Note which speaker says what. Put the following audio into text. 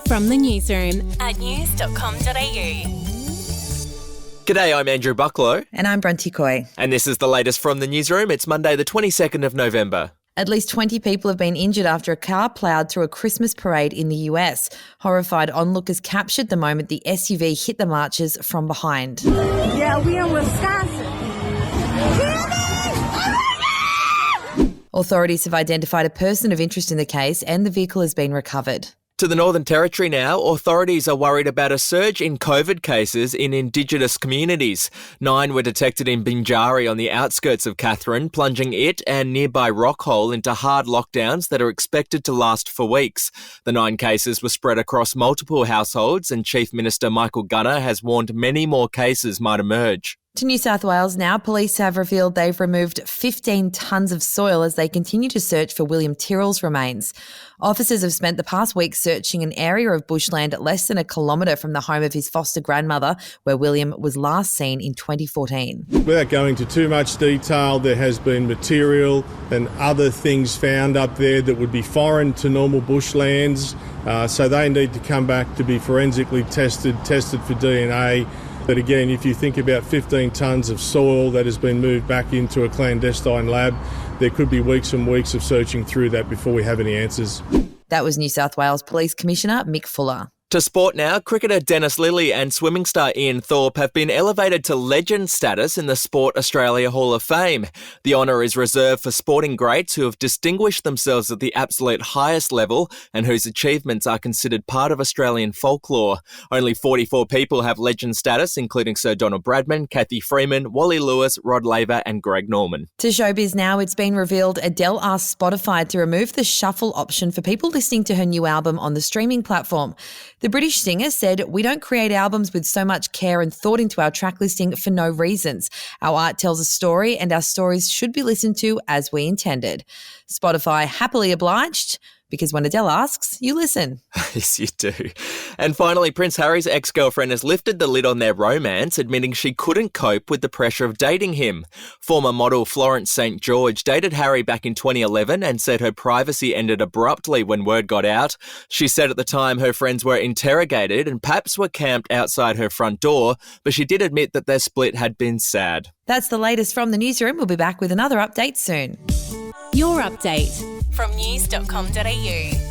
Speaker 1: From the newsroom at news.com.au.
Speaker 2: G'day, I'm Andrew Bucklow.
Speaker 3: And I'm Bronte Coy.
Speaker 2: And this is the latest from the newsroom. It's Monday the 22nd of November.
Speaker 3: At least 20 people have been injured after a car ploughed through a Christmas parade in the US. Horrified onlookers captured the moment the SUV hit the marchers from behind.
Speaker 4: Yeah, we in Wisconsin.
Speaker 3: Authorities have identified a person of interest in the case and the vehicle has been recovered.
Speaker 2: To the Northern Territory now, authorities are worried about a surge in COVID cases in Indigenous communities. 9 were detected in Binjari on the outskirts of Katherine, plunging it and nearby Rockhole into hard lockdowns that are expected to last for weeks. The 9 cases were spread across multiple households and Chief Minister Michael Gunner has warned many more cases might emerge.
Speaker 3: To New South Wales now, police have revealed they've removed 15 tonnes of soil as they continue to search for William Tyrrell's remains. Officers have spent the past week searching an area of bushland less than a kilometre from the home of his foster grandmother, where William was last seen in 2014.
Speaker 5: Without going into too much detail, there has been material and other things found up there that would be foreign to normal bushlands, so they need to come back to be forensically tested for DNA. But again, if you think about 15 tonnes of soil that has been moved back into a clandestine lab, there could be weeks and weeks of searching through that before we have any answers.
Speaker 3: That was New South Wales Police Commissioner Mick Fuller.
Speaker 2: To sport now, cricketer Dennis Lillee and swimming star Ian Thorpe have been elevated to legend status in the Sport Australia Hall of Fame. The honour is reserved for sporting greats who have distinguished themselves at the absolute highest level and whose achievements are considered part of Australian folklore. Only 44 people have legend status, including Sir Donald Bradman, Kathy Freeman, Wally Lewis, Rod Laver and Greg Norman.
Speaker 3: To showbiz now, it's been revealed Adele asked Spotify to remove the shuffle option for people listening to her new album on the streaming platform. The British singer said, "We don't create albums with so much care and thought into our track listing for no reasons. Our art tells a story and our stories should be listened to as we intended." Spotify happily obliged, because when Adele asks, you listen.
Speaker 2: Yes, you do. And finally, Prince Harry's ex-girlfriend has lifted the lid on their romance, admitting she couldn't cope with the pressure of dating him. Former model Florence St. George dated Harry back in 2011 and said her privacy ended abruptly when word got out. She said at the time her friends were interrogated and paps were camped outside her front door, but she did admit that their split had been sad.
Speaker 3: That's the latest from the newsroom. We'll be back with another update soon.
Speaker 1: Your update from news.com.au.